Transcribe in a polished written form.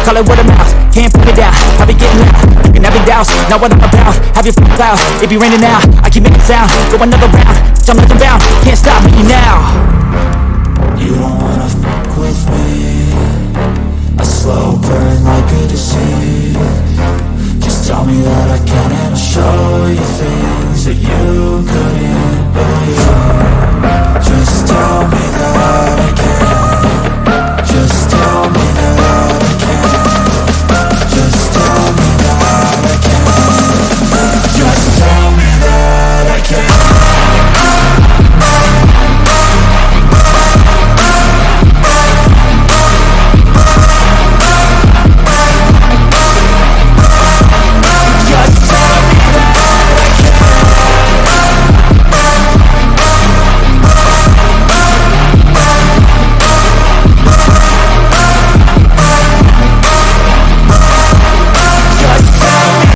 call it word of mouth, can't put it down. I be getting loud, you can have your doubts, not what I'm about. Have your full clouds, it be raining now. I keep making sound, go another round, I'm looking bound, can't stop me now. You don't wanna fuck with me.